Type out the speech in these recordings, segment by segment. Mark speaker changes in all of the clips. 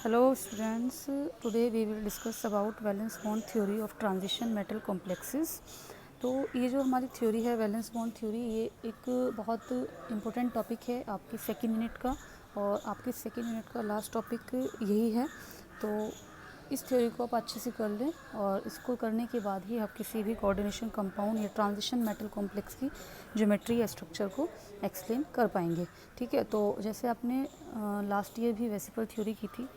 Speaker 1: Hello students, today we will discuss about valence bond theory of transition metal complexes. तो ये जो हमारी theory है वैलेंस बॉन्ड थ्योरी, ये एक बहुत इम्पोर्टेंट टॉपिक है आपकी सेकेंड यूनिट का, और आपके सेकेंड यूनिट का लास्ट टॉपिक यही है। तो इस थ्योरी को आप अच्छे से कर लें, और इसको करने के बाद ही आप किसी भी कोऑर्डिनेशन कंपाउंड या ट्रांजिशन मेटल कॉम्प्लेक्स की ज्योमेट्री या स्ट्रक्चर को एक्सप्लेन कर पाएंगे। ठीक है, तो जैसे आपने लास्ट ईयर भी वेसिकल थ्योरी की थी,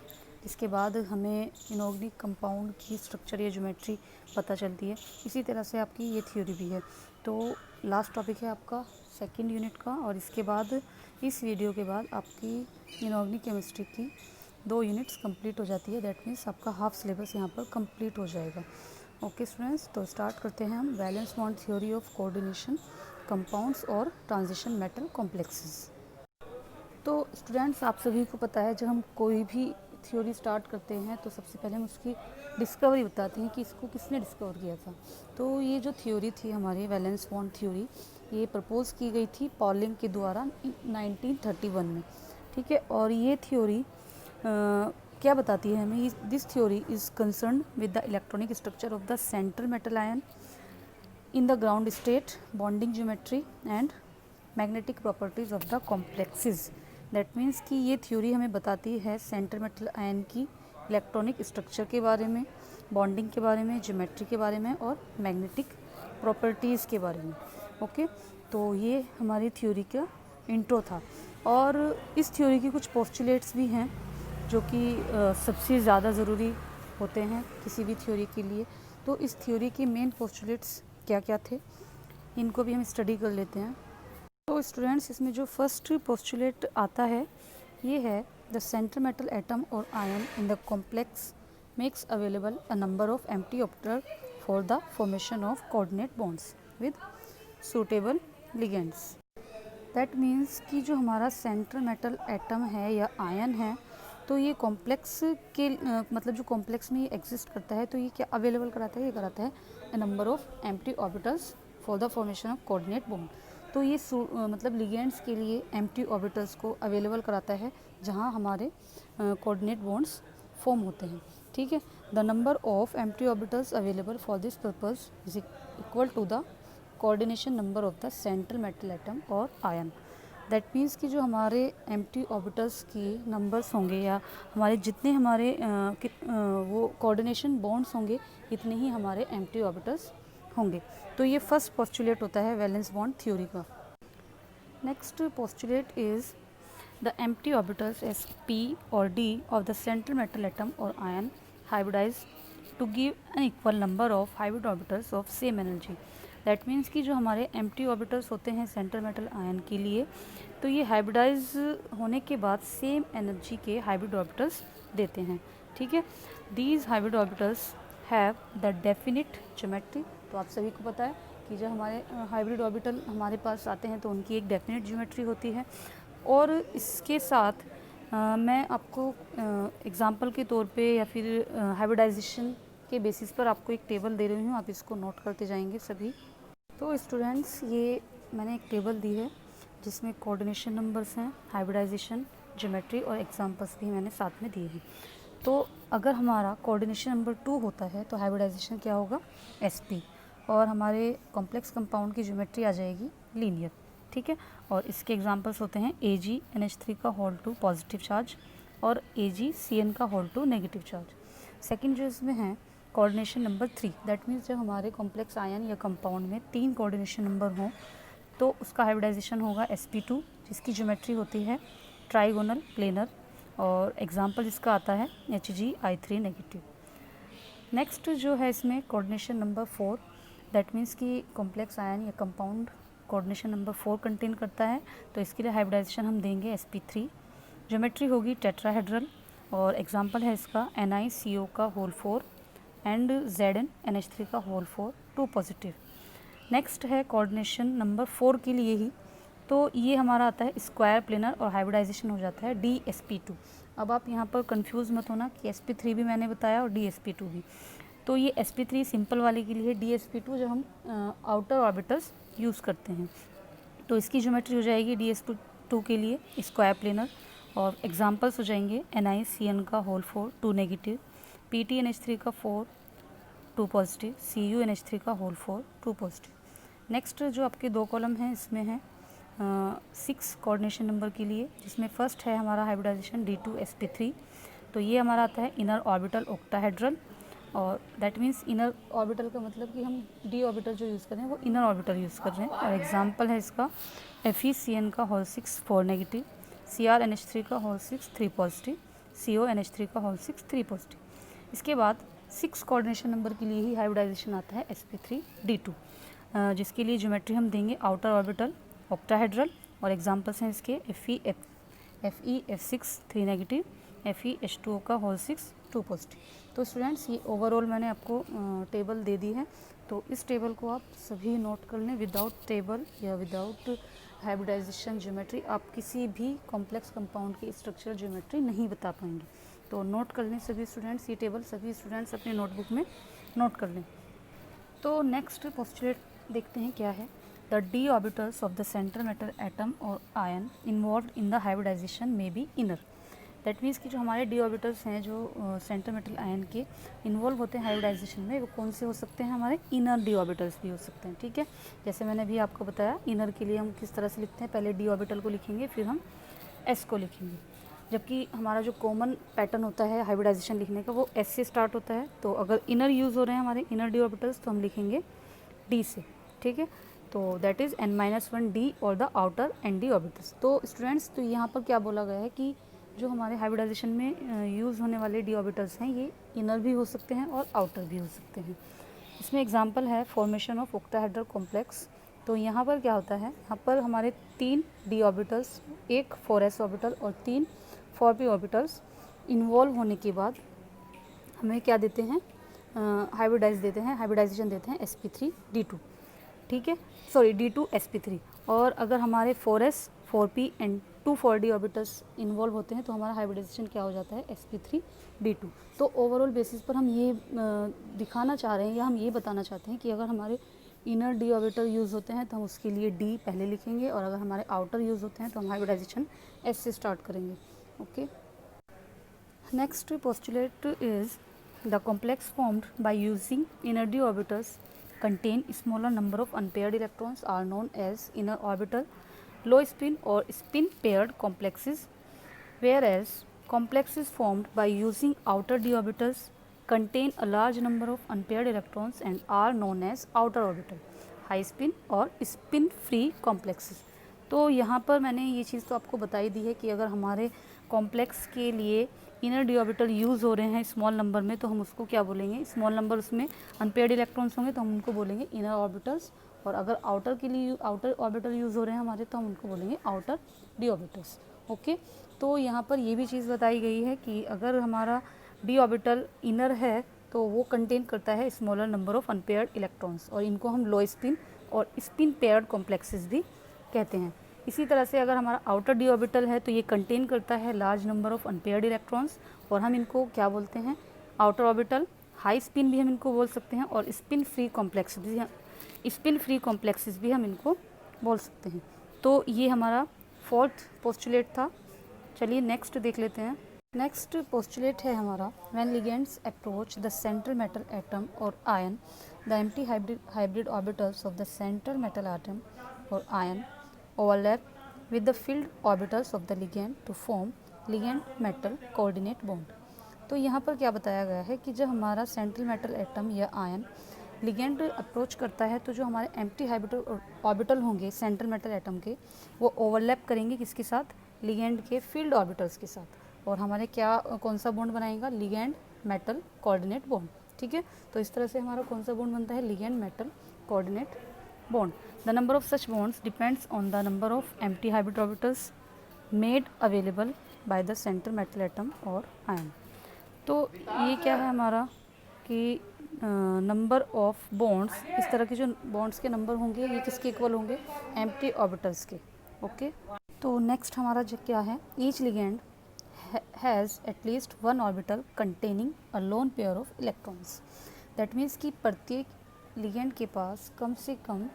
Speaker 1: इसके बाद हमें इनऑर्गेनिक कंपाउंड की स्ट्रक्चर या ज्योमेट्री पता चलती है, इसी तरह से आपकी ये थ्योरी भी है। तो लास्ट टॉपिक है आपका सेकेंड यूनिट का, और इसके बाद इस वीडियो के बाद आपकी इनऑर्गेनिक केमिस्ट्री की 2 यूनिट्स कंप्लीट हो जाती है। दैट मीन्स आपका हाफ सिलेबस यहाँ पर कंप्लीट हो जाएगा। ओके स्टूडेंट्स, तो स्टार्ट करते हैं हम valence bond theory of coordination compounds और ट्रांजिशन मेटल कॉम्प्लेक्सेस। तो स्टूडेंट्स, आप सभी को पता है, जब हम कोई भी थ्योरी स्टार्ट करते हैं तो सबसे पहले हम उसकी डिस्कवरी बताते हैं कि इसको किसने डिस्कवर किया था। तो ये जो थ्योरी थी हमारी वैलेंस बॉन्ड थ्योरी, ये प्रपोज की गई थी पॉलिंग के द्वारा 1931 में। ठीक है, और ये थ्योरी क्या बताती है हमें? This theory is concern with the electronic structure of the central metal ion in the ground state, bonding geometry and magnetic properties of the complexes. That means कि ये थ्योरी हमें बताती है सेंट्रल मेटल आयन की electronic structure के बारे में, bonding के बारे में, ज्योमेट्री के बारे में और मैग्नेटिक प्रॉपर्टीज़ के बारे में। ओके, तो ये हमारी थ्योरी का इंट्रो था। और इस थ्योरी की कुछ पोस्टुलेट्स भी हैं जो कि सबसे ज़्यादा ज़रूरी होते हैं किसी भी थ्योरी के लिए। तो इस थ्योरी के मेन पोस्टुलेट्स क्या क्या थे, इनको भी हम स्टडी कर लेते हैं। तो स्टूडेंट्स, इसमें जो फर्स्ट पोस्टुलेट आता है ये है द सेंट्रल मेटल एटम और ion in the complex makes available a number of empty orbital for the formation of coordinate bonds with suitable ligands. That means कि जो हमारा सेंट्रल मेटल एटम है या आयन है, तो ये कॉम्प्लेक्स के मतलब जो कॉम्प्लेक्स में ये एग्जिस्ट करता है, तो ये क्या अवेलेबल कराता है? ये कराता है a number of empty orbitals for the formation of coordinate bond. तो ये मतलब लिगेंड्स के लिए एम्प्टी ऑर्बिटल्स को अवेलेबल कराता है जहाँ हमारे कोऑर्डिनेट बॉन्ड्स फॉर्म होते हैं। ठीक है, the number of empty orbitals available for this purpose is equal to the coordination number of the central metal atom और आयन। दैट मीन्स कि जो हमारे एम्प्टी ऑर्बिटल्स की नंबर्स होंगे, या हमारे जितने हमारे वो कोऑर्डिनेशन बॉन्ड्स होंगे, इतने ही हमारे एम्प्टी ऑर्बिटल्स होंगे। तो ये फर्स्ट पोस्टुलेट होता है वैलेंस बॉन्ड थ्योरी का। Next postulate is the empty orbitals s p और d of the central metal atom और ion hybridize to give an equal number of hybrid orbitals of same energy. That means कि जो हमारे empty orbitals होते हैं central metal ion के लिए, तो ये हाइब्रिडाइज होने के बाद सेम एनर्जी के हाइब्रिड ऑर्बिटल्स देते हैं। ठीक है, these hybrid orbitals have the definite geometry. तो आप सभी को पता है कि जब हमारे हाइब्रिड ऑर्बिटल हमारे पास आते हैं तो उनकी एक डेफिनेट ज्योमेट्री होती है। और इसके साथ मैं आपको एग्जांपल के तौर पे या फिर हाइब्रिडाइजेशन के बेसिस पर आपको एक टेबल दे रही हूँ, आप इसको नोट करते जाएंगे सभी। तो स्टूडेंट्स, ये मैंने एक टेबल दी है जिसमें कोऑर्डिनेशन नंबर्स हैं, हाइब्रिडाइजेशन, ज्योमेट्री और एग्जांपल्स भी मैंने साथ में दिए हैं। तो अगर हमारा कोऑर्डिनेशन नंबर 2 होता है तो हाइब्रिडाइजेशन क्या होगा? SP, और हमारे कॉम्प्लेक्स कंपाउंड की ज्योमेट्री आ जाएगी लीनियर। ठीक है, और इसके एग्जांपल्स होते हैं AgNH3 का होल 2 पॉजिटिव चार्ज और AgCN का होल 2 नेगेटिव चार्ज। सेकंड जो इसमें है कोऑर्डिनेशन नंबर 3, दैट मीन्स जब हमारे कॉम्प्लेक्स आयन या कंपाउंड में 3 कोऑर्डिनेशन नंबर हों तो उसका हाइब्रिडाइजेशन होगा sp2, जिसकी ज्योमेट्री होती है ट्राइगोनल प्लेनर, और एग्जाम्पल इसका आता है HgI3 नेगेटिव। नेक्स्ट जो है इसमें कोऑर्डिनेशन नंबर 4, दैट मीन्स कि कॉम्प्लेक्स आयन या कंपाउंड कोऑर्डिनेशन नंबर 4 कंटेन करता है, तो इसके लिए हाइब्रिडाइजेशन हम देंगे sp3। ज्योमेट्री होगी टेट्राहेड्रल, और एग्जांपल है इसका NiCO का होल 4 एंड ZnNH3 का होल 4 2 पॉजिटिव। नेक्स्ट है कोऑर्डिनेशन नंबर 4 के लिए ही, तो ये हमारा आता है स्क्वायर प्लेनर, और हाइब्रिडाइजेशन हो जाता है DsP2। अब आप यहाँ पर कंफ्यूज मत होना कि sp3 भी मैंने बताया और DsP2 भी। तो ये sp3 सिंपल वाले के लिए, DsP2 जब हम आउटर ऑर्बिटल्स यूज़ करते हैं, तो इसकी ज्योमेट्री हो जाएगी DsP2 के लिए स्क्वायर प्लेनर, और एग्जांपल्स हो जाएंगे NiCN का होल 4 2 नेगेटिव, PtNH3 का 4 2 पॉजिटिव, CuNH3 का होल 4 2 पॉजिटिव। नेक्स्ट जो आपके दो कॉलम हैं इसमें है 6 कोऑर्डिनेशन नंबर के लिए, जिसमें फर्स्ट है हमारा हाइब्रिडाइजेशन D2sp3। तो ये हमारा आता है इनर ऑर्बिटल ऑक्टाहेड्रल, और दैट मीन्स इनर ऑर्बिटल का मतलब कि हम डी ऑर्बिटल जो यूज़ कर रहे हैं वो इनर ऑर्बिटल यूज़ कर रहे हैं। और एग्जांपल है इसका FeCN का होल 6 4 नेगेटिव, CrNH3 का होल 6 3 पॉजिटिव, CONH3 का होल 6 3 पॉजिटिव। इसके बाद 6 कोऑर्डिनेशन नंबर के लिए ही हाइब्रिडाइजेशन आता है sp3d2, जिसके लिए ज्योमेट्री हम देंगे आउटर ऑर्बिटल ऑक्टाहेड्रल, और एग्जांपल्स हैं इसके FeF6 3 नेगेटिव, FeH2O का होल 6 2 पॉजिटिव। तो स्टूडेंट्स ये ओवरऑल मैंने आपको टेबल दे दी है, तो इस टेबल को आप सभी नोट कर लें। विदाउट टेबल या विदाउट हाइब्रिडाइजेशन ज्योमेट्री आप किसी भी कॉम्प्लेक्स कंपाउंड की स्ट्रक्चरल ज्योमेट्री नहीं बता पाएंगे। तो नोट कर लें सभी स्टूडेंट्स, ये टेबल सभी स्टूडेंट्स अपने नोटबुक में नोट कर लें। तो नेक्स्ट पोस्टुलेट देखते हैं क्या है। The d orbitals of the central metal atom और ion involve in the hybridization में बी इनर। दैट मीन्स कि जो हमारे d ऑर्बिटल्स हैं जो सेंट्रल मेटल आयन के इन्वॉल्व होते हैं हाइब्रिडाइजेशन में, वो कौन से हो सकते हैं, हमारे इनर d ऑर्बिटल्स भी हो सकते हैं। ठीक है, जैसे मैंने भी आपको बताया इनर के लिए हम किस तरह से लिखते हैं, पहले d ऑर्बिटल को लिखेंगे फिर हम s को लिखेंगे, जबकि हमारा जो कॉमन पैटर्न होता है हाइब्रिडाइजेशन लिखने का वो s से स्टार्ट होता है। तो अगर इनर यूज़ हो रहे हैं हमारे इनर d ऑर्बिटल्स तो हम लिखेंगे d से। ठीक है, तो दैट इज़ n-1 d और the outer n d orbitals. तो स्टूडेंट्स तो यहाँ पर क्या बोला गया है कि जो हमारे हाइब्रिडाइजेशन में यूज़ होने वाले d ऑर्बिटल्स हैं ये इनर भी हो सकते हैं और आउटर भी हो सकते हैं। इसमें एग्जांपल है फॉर्मेशन ऑफ ऑक्टाहेड्रल कॉम्प्लेक्स। तो यहाँ पर क्या होता है, यहाँ पर हमारे 3 d ऑर्बिटल्स, एक 4s ऑर्बिटल और 3 4p ऑर्बिटल्स इन्वॉल्व होने के बाद हमें क्या देते हैं, हाइब्रिडाइजेशन देते हैं sp3d2। ठीक है, सॉरी D2sp3। और अगर हमारे 4s 4p and 2 4d orbitals involve होते हैं तो हमारा हाइब्रिडाइजेशन क्या हो जाता है, sp3d2। तो ओवरऑल बेसिस पर हम ये दिखाना चाह रहे हैं या हम ये बताना चाहते हैं कि अगर हमारे इनर d ऑर्बिटल यूज़ होते हैं तो हम उसके लिए d पहले लिखेंगे, और अगर हमारे आउटर यूज़ होते हैं तो हम हाइब्रिडाइजेशन s से स्टार्ट करेंगे। Okay, next postulate is the complex formed by using inner d orbitals contain smaller number of unpaired electrons are known as inner orbital low spin or spin paired complexes, whereas complexes formed by using outer d orbitals contain a large number of unpaired electrons and are known as outer orbital high spin और spin free complexes। तो यहाँ पर मैंने ये चीज़ तो आपको बताई दी है कि अगर हमारे कॉम्प्लेक्स के लिए इनर d ऑर्बिटल यूज़ हो रहे हैं स्मॉल नंबर में तो हम उसको क्या बोलेंगे, स्मॉल नंबर उसमें अनपेयर्ड इलेक्ट्रॉन्स होंगे तो हम उनको बोलेंगे इनर ऑर्बिटल्स, और अगर आउटर के लिए आउटर ऑर्बिटल यूज़ हो रहे हैं हमारे तो हम उनको बोलेंगे आउटर d ऑर्बिटल्स। ओके, तो यहाँ पर ये भी चीज़ बताई गई है कि अगर हमारा d ऑर्बिटल इनर है तो वो कंटेन करता है smaller number of unpaired electrons, और इनको हम लो स्पिन और स्पिन पेयर्ड कॉम्प्लेक्सेस भी कहते हैं। इसी तरह से अगर हमारा आउटर d ऑर्बिटल है तो ये कंटेन करता है large number of unpaired electrons, और हम इनको क्या बोलते हैं, आउटर ऑर्बिटल हाई स्पिन भी हम इनको बोल सकते हैं, और स्पिन फ्री कॉम्प्लेक्सेस भी हम इनको बोल सकते हैं। तो ये हमारा फोर्थ पोस्टुलेट था। चलिए नेक्स्ट देख लेते हैं। नेक्स्ट पोस्टुलेट है हमारा when ligands approach the central metal atom और ion the empty hybrid orbitals of the central metal atom और ion overlap with the filled orbitals of the ligand to form ligand metal coordinate bond। तो यहाँ पर क्या बताया गया है कि जब हमारा सेंट्रल मेटल एटम या आयन लिगेंड अप्रोच करता है तो जो हमारे एम्प्टी हाइब्रिड ऑर्बिटल होंगे सेंट्रल मेटल एटम के वो ओवरलैप करेंगे किसके साथ, लिगेंड के फील्ड ऑर्बिटल्स के साथ, और हमारे क्या कौन सा बॉन्ड बनाएगा, लिगेंड मेटल कोऑर्डिनेट बॉन्ड। ठीक है, तो इस तरह से हमारा कौन सा बॉन्ड बनता है, ligand metal coordinate bond। The number of such bonds depends on the number of empty hybrid orbitals made available by the central metal atom और ion। तो ये क्या है हमारा कि नंबर ऑफ बॉन्ड्स, इस तरह के जो बॉन्ड्स के नंबर होंगे ये किसके इक्वल होंगे, एम्प्टी ऑर्बिटल्स के। ओके, तो नेक्स्ट हमारा जो क्या है, each ligand has at least one orbital containing a loan pair of electrons. That means कि प्रत्येक लिगेंड के पास कम से कम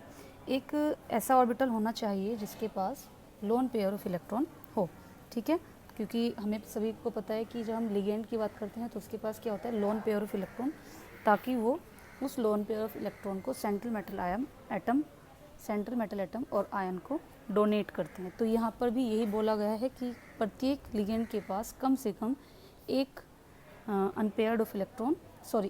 Speaker 1: एक ऐसा ऑर्बिटल होना चाहिए जिसके पास लोन पेयर ऑफ इलेक्ट्रॉन हो। ठीक है, क्योंकि हमें सभी को पता है कि जब हम लिगेंड की बात करते हैं तो उसके पास क्या होता है, लोन पेयर ऑफ इलेक्ट्रॉन, ताकि वो उस लोन पेयर ऑफ इलेक्ट्रॉन को सेंट्रल मेटल एटम और आयन को डोनेट करते हैं। तो यहाँ पर भी यही बोला गया है कि प्रत्येक लिगेंड के पास कम से कम एक अनपेयर्ड ऑफ इलेक्ट्रॉन,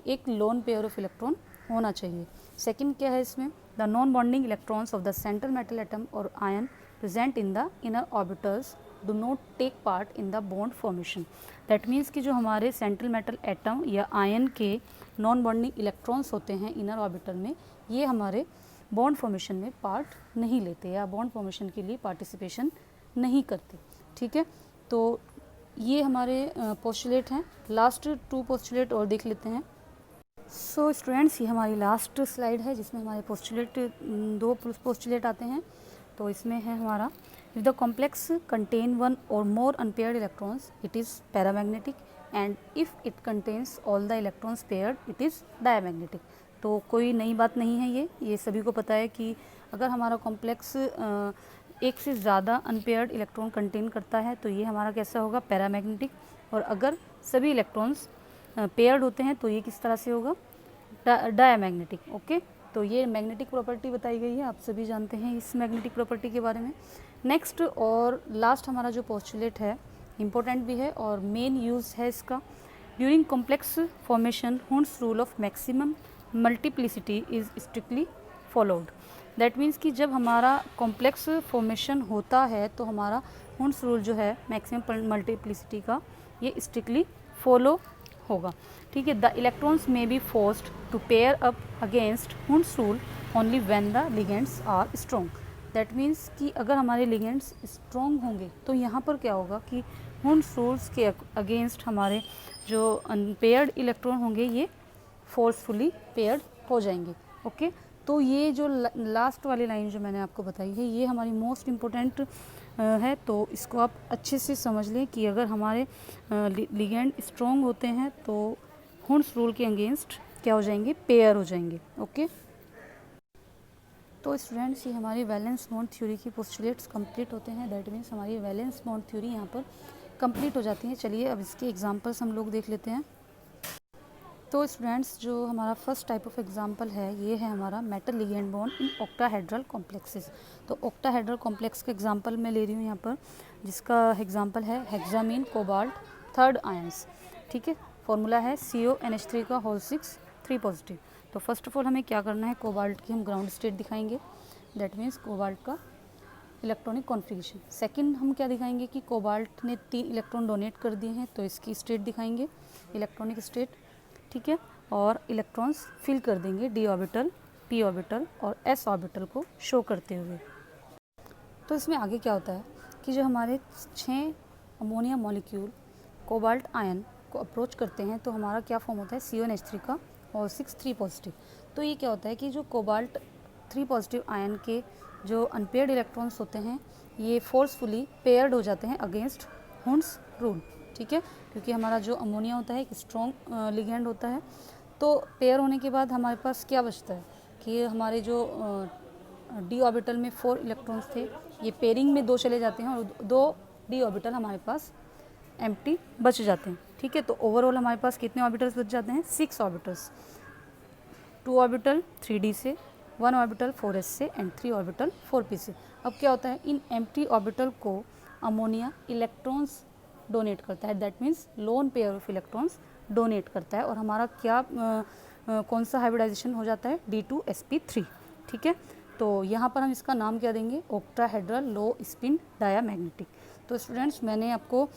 Speaker 1: एक लोन पेयर ऑफ इलेक्ट्रॉन होना चाहिए। सेकंड क्या है इसमें, the non bonding electrons of the central metal atom और ion present in the inner orbitals do not take part in the bond formation. That means कि जो हमारे सेंट्रल मेटल एटम या आयन के नॉन बॉन्डिंग इलेक्ट्रॉन्स होते हैं inner orbital में, ये हमारे बॉन्ड फॉर्मेशन में पार्ट नहीं लेते या बॉन्ड फॉर्मेशन के लिए पार्टिसिपेशन नहीं करते। ठीक है, तो ये हमारे पोस्टुलेट हैं। लास्ट 2 पोस्टुलेट और देख लेते हैं। सो स्टूडेंट्स, ये हमारी लास्ट स्लाइड है जिसमें हमारे पोस्टुलेट 2 पोस्टुलेट आते हैं। तो इसमें है हमारा, इफ द कॉम्प्लेक्स कंटेन 1 और more unpaired electrons it is paramagnetic, and if it contains all the electrons paired it is diamagnetic. तो कोई नई बात नहीं है, ये सभी को पता है कि अगर हमारा कॉम्प्लेक्स एक से ज़्यादा अनपेयर्ड इलेक्ट्रॉन कंटेन करता है तो ये हमारा कैसा होगा, पैरामैग्नेटिक। और अगर सभी इलेक्ट्रॉन्स पेयर्ड होते हैं तो ये किस तरह से होगा, डायमैग्नेटिक। ओके, तो ये मैग्नेटिक प्रॉपर्टी बताई गई है, आप सभी जानते हैं इस मैग्नेटिक प्रॉपर्टी के बारे में। नेक्स्ट और लास्ट हमारा जो पोस्टुलेट है, इम्पोर्टेंट भी है और मेन यूज़ है इसका, during complex formation हुंस rule of maximum multiplicity is strictly followed. That means कि जब हमारा कॉम्प्लेक्स फॉर्मेशन होता है तो हमारा हुंस रूल जो है मैक्सिमम मल्टीप्लिसिटी का, ये स्ट्रिक्टली फॉलो होगा। ठीक है, the electrons may be forced to pair up against Hund's rule only when the ligands are strong. That means कि अगर हमारे लिगेंड्स स्ट्रॉन्ग होंगे तो यहाँ पर क्या होगा कि हुंस रूल्स के अगेंस्ट हमारे जो अनपेयर्ड इलेक्ट्रॉन होंगे ये फोर्सफुली पेयर्ड हो जाएंगे। ओके, तो ये जो लास्ट वाली लाइन जो मैंने आपको बताई है ये हमारी मोस्ट इम्पोर्टेंट है। तो इसको आप अच्छे से समझ लें कि अगर हमारे लिगेंड स्ट्रॉन्ग होते हैं तो हुंस रूल के अगेंस्ट क्या हो जाएंगे, पेयर हो जाएंगे। ओके, तो स्टूडेंट्स, ये हमारी वैलेंस बॉन्ड थ्योरी की पोस्टुलेट्स कंप्लीट होते हैं। दैट मीन्स हमारी वैलेंस बॉन्ड थ्योरी यहाँ पर कंप्लीट हो जाती है। चलिए अब इसके एग्जांपल्स हम लोग देख लेते हैं। तो स्टूडेंट्स, जो हमारा फर्स्ट टाइप ऑफ एग्जांपल है ये है हमारा metal ligand bond in octahedral complexes. तो ऑक्टाहेड्रल कॉम्प्लेक्स का एग्जांपल मैं ले रही हूँ यहाँ पर, जिसका एग्जांपल है हेक्सामीन कोबाल्ट थर्ड आयंस। ठीक है, फॉर्मूला है CONH3 का होल 6 3 पॉजिटिव। तो फर्स्ट ऑफ ऑल हमें क्या करना है, कोबाल्ट की हम ग्राउंड स्टेट दिखाएंगे। दैट मीन्स कोबाल्ट का इलेक्ट्रॉनिक कॉन्फ़िगरेशन। सेकंड हम क्या दिखाएंगे कि कोबाल्ट ने 3 इलेक्ट्रॉन डोनेट कर दिए हैं तो इसकी स्टेट दिखाएंगे, इलेक्ट्रॉनिक स्टेट। ठीक है, और इलेक्ट्रॉन्स फिल कर देंगे d ऑर्बिटल, p ऑर्बिटल और s ऑर्बिटल को शो करते हुए। तो इसमें आगे क्या होता है कि जो हमारे 6 अमोनिया मॉलिक्यूल कोबाल्ट आयन को अप्रोच करते हैं तो हमारा क्या फॉर्म होता है, CONH3 का और 6 3 पॉजिटिव। तो ये क्या होता है कि जो कोबाल्ट 3 पॉजिटिव आयन के जो अनपेयर्ड इलेक्ट्रॉन्स होते हैं ये फोर्सफुली पेयर्ड हो जाते हैं अगेंस्ट हुंस रूल। ठीक है, क्योंकि हमारा जो अमोनिया होता है एक स्ट्रॉन्ग लिगेंड होता है। तो पेयर होने के बाद हमारे पास क्या बचता है कि हमारे जो d ऑर्बिटल में 4 इलेक्ट्रॉन्स थे ये पेयरिंग में 2 चले जाते हैं और 2 d ऑर्बिटल हमारे पास एम्प्टी बच जाते हैं। ठीक है, तो ओवरऑल हमारे पास कितने ऑर्बिटल्स बच जाते हैं, 6 ऑर्बिटल्स, 2 ऑर्बिटल 3d से, 1 ऑर्बिटल 4s से एंड 3 ऑर्बिटल 4p से। अब क्या होता है, इन एम्प्टी ऑर्बिटल को अमोनिया इलेक्ट्रॉन्स डोनेट करता है। That means loan pair of electrons donate करता है और हमारा क्या कौन सा हाइब्रिडाइजेशन हो जाता है, D2sp3। ठीक है, तो यहाँ पर हम इसका नाम क्या देंगे, ऑक्टाहेड्रल लो स्पिन डायामैग्नेटिक। तो स्टूडेंट्स, मैंने आपको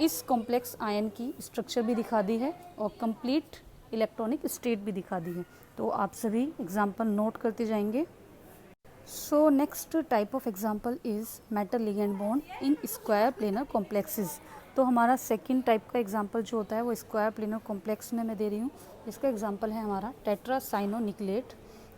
Speaker 1: इस कॉम्प्लेक्स आयन की स्ट्रक्चर भी दिखा दी है और कंप्लीट इलेक्ट्रॉनिक स्टेट भी दिखा दी है। तो आप सभी एग्जाम्पल नोट करते जाएंगे। So next type of example is metal ligand bond in square planar complexes. तो हमारा सेकंड टाइप का एग्जाम्पल जो होता है वो स्क्वायर प्लेनर कॉम्प्लेक्स में मैं दे रही हूँ। इसका एग्जाम्पल है हमारा टेट्रासाइनोनिक्लेट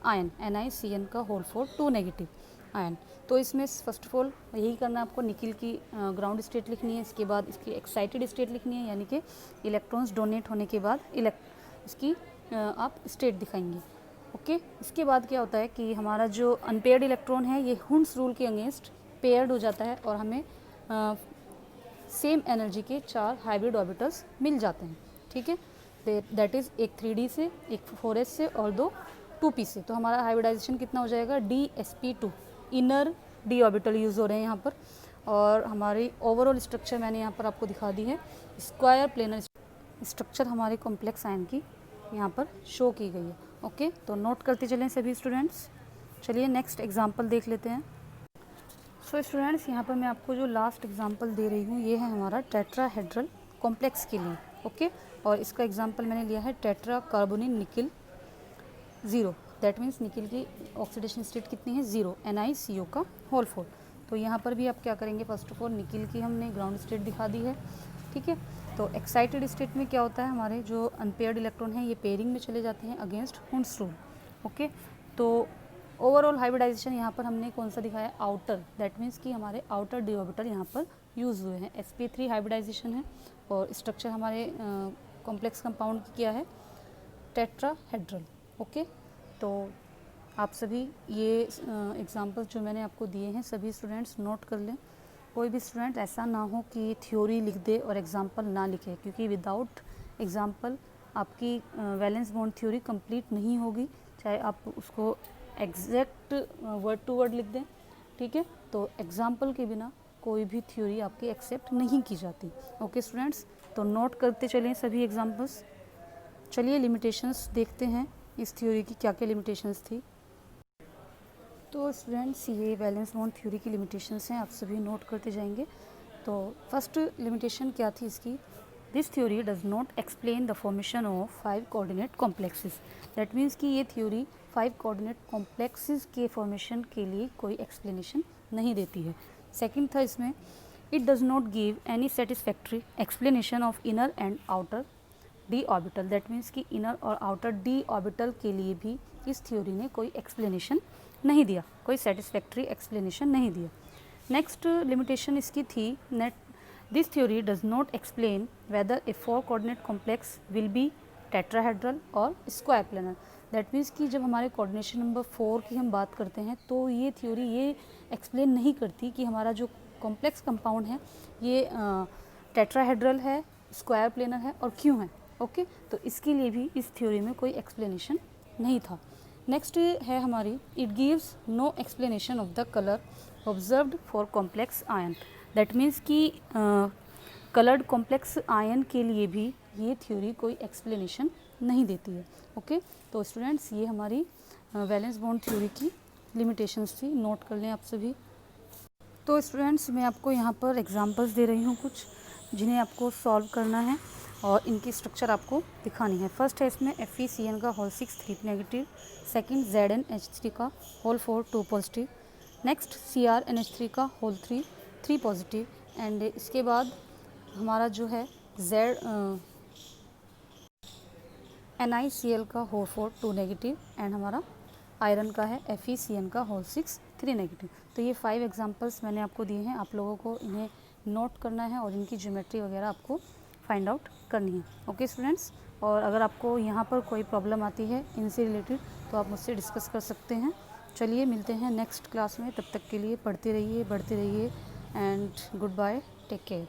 Speaker 1: आयन NiCN का होल 4 2 नेगेटिव आयन। तो इसमें फर्स्ट ऑफ ऑल यही करना है आपको, निकिल की ग्राउंड स्टेट लिखनी है, इसके बाद इसकी एक्साइटेड स्टेट लिखनी है, यानी कि इलेक्ट्रॉन्स डोनेट होने के बाद इसकी आप स्टेट दिखाएंगे। ओके, इसके बाद क्या होता है कि हमारा जो अनपेयर्ड इलेक्ट्रॉन है ये हुंस रूल के अगेंस्ट पेयर्ड हो जाता है और हमें सेम एनर्जी के 4 हाइब्रिड ऑर्बिटल्स मिल जाते हैं, ठीक है। दैट इज़ एक 3d से, एक 4s से और 2 2p से। तो हमारा हाइब्रिडाइजेशन कितना हो जाएगा, dsp2, inner d orbital use हो रहे हैं यहाँ पर। और हमारी ओवरऑल स्ट्रक्चर मैंने यहाँ पर आपको दिखा दी है, स्क्वायर प्लेनर स्ट्रक्चर हमारे कॉम्प्लेक्स आयन की यहाँ पर शो की गई है। ओके, तो नोट करते चलें सभी स्टूडेंट्स। चलिए नेक्स्ट एग्जांपल देख लेते हैं। सो स्टूडेंट्स, यहाँ पर मैं आपको जो लास्ट एग्जांपल दे रही हूँ ये है हमारा टेट्राहेड्रल कॉम्प्लेक्स के लिए। ओके, और इसका एग्जांपल मैंने लिया है tetra carbonyl nickel 0, that means nickel की ऑक्सीडेशन स्टेट कितनी है, 0, NiCO का होल 4। तो यहाँ पर भी आप क्या करेंगे, फर्स्ट ऑफ ऑल निकिल की हमने ग्राउंड स्टेट दिखा दी है, ठीक है। तो एक्साइटेड स्टेट में क्या होता है, हमारे जो अनपेयर्ड इलेक्ट्रॉन हैं ये पेयरिंग में चले जाते हैं अगेंस्ट हुंड्स रूल। ओके, तो ओवरऑल हाइब्रिडाइजेशन यहाँ पर हमने कौन सा दिखाया, आउटर, दैट मीन्स कि हमारे आउटर डी ऑर्बिटल यहाँ पर यूज़ हुए हैं। sp3 हाइब्रिडाइजेशन है और स्ट्रक्चर हमारे कॉम्प्लेक्स कंपाउंड की क्या है, टेट्राहेड्रल। ओके, तो आप सभी ये एग्जांपल्स जो मैंने आपको दिए हैं सभी स्टूडेंट्स नोट कर लें। कोई भी स्टूडेंट ऐसा ना हो कि थ्योरी लिख दे और एग्जांपल ना लिखे, क्योंकि विदाउट एग्जांपल आपकी वैलेंस बॉन्ड थ्योरी कंप्लीट नहीं होगी, चाहे आप उसको एग्जैक्ट वर्ड टू वर्ड लिख दें, ठीक है। तो एग्जांपल के बिना कोई भी थ्योरी आपकी एक्सेप्ट नहीं की जाती। ओके स्टूडेंट्स, तो नोट करते चलें सभी एग्जांपल्स। चलिए लिमिटेशंस देखते हैं इस थ्योरी की, क्या क्या लिमिटेशंस थी। तो स्टूडेंट्स, ये वैलेंस बॉन्ड थ्योरी की लिमिटेशंस हैं, आप सभी नोट करते जाएंगे। तो फर्स्ट लिमिटेशन क्या थी इसकी, this theory does not explain the formation of 5 coordinate complexes. That means कि ये थ्योरी 5 कोऑर्डिनेट कॉम्प्लेक्सेस के फॉर्मेशन के लिए कोई एक्सप्लेनेशन नहीं देती है। सेकेंड था इसमें, it does not give any satisfactory explanation of inner and outer D orbital. That means कि इनर और आउटर डी ऑर्बिटल के लिए भी इस थ्योरी ने कोई एक्सप्लेनेशन नहीं दिया, कोई सेटिस्फैक्ट्री एक्सप्लेनेशन नहीं दिया। नेक्स्ट लिमिटेशन इसकी थी, net this theory does not explain whether a 4 coordinate complex will be tetrahedral और स्क्वायर प्लेनर। दैट मीन्स कि जब हमारे कोऑर्डिनेशन नंबर 4 की हम बात करते हैं तो ये थ्योरी ये एक्सप्लेन नहीं करती कि हमारा जो कॉम्प्लेक्स कंपाउंड है ये टेट्राहेड्रल है, स्क्वायर प्लेनर है और क्यों है। ओके, तो इसके लिए भी इस थ्योरी में कोई एक्सप्लेनेशन नहीं था। नेक्स्ट है हमारी, it gives no explanation of the colour observed for complex ion. That means कि कलर्ड कॉम्प्लेक्स आयन के लिए भी ये थ्योरी कोई एक्सप्लेनेशन नहीं देती है। ओके, तो स्टूडेंट्स ये हमारी वैलेंस बॉन्ड थ्योरी की लिमिटेशंस थी, नोट कर लें आप सभी। तो स्टूडेंट्स, मैं आपको यहाँ पर एग्जांपल्स दे रही हूँ कुछ, जिन्हें आपको सॉल्व करना है और इनकी स्ट्रक्चर आपको दिखानी है। फर्स्ट है इसमें FeCN का होल 6 3 नेगेटिव, सेकंड ZnH3 का होल 4 2 पॉजिटिव, नेक्स्ट CrNH3 का होल 3 3 पॉजिटिव, एंड इसके बाद हमारा जो है NiCl का होल 4 2 नेगेटिव, एंड हमारा आयरन का है FeCN का होल 6 3 नेगेटिव। तो ये 5 एग्जांपल्स मैंने आपको दिए हैं, आप लोगों को इन्हें नोट करना है और इनकी ज्योमेट्री वगैरह आपको फाइंड आउट करनी है। ओके स्टूडेंट्स, और अगर आपको यहाँ पर कोई प्रॉब्लम आती है इनसे रिलेटेड तो आप मुझसे डिस्कस कर सकते हैं। चलिए मिलते हैं नेक्स्ट क्लास में, तब तक के लिए पढ़ते रहिए, बढ़ते रहिए, and goodbye, take care.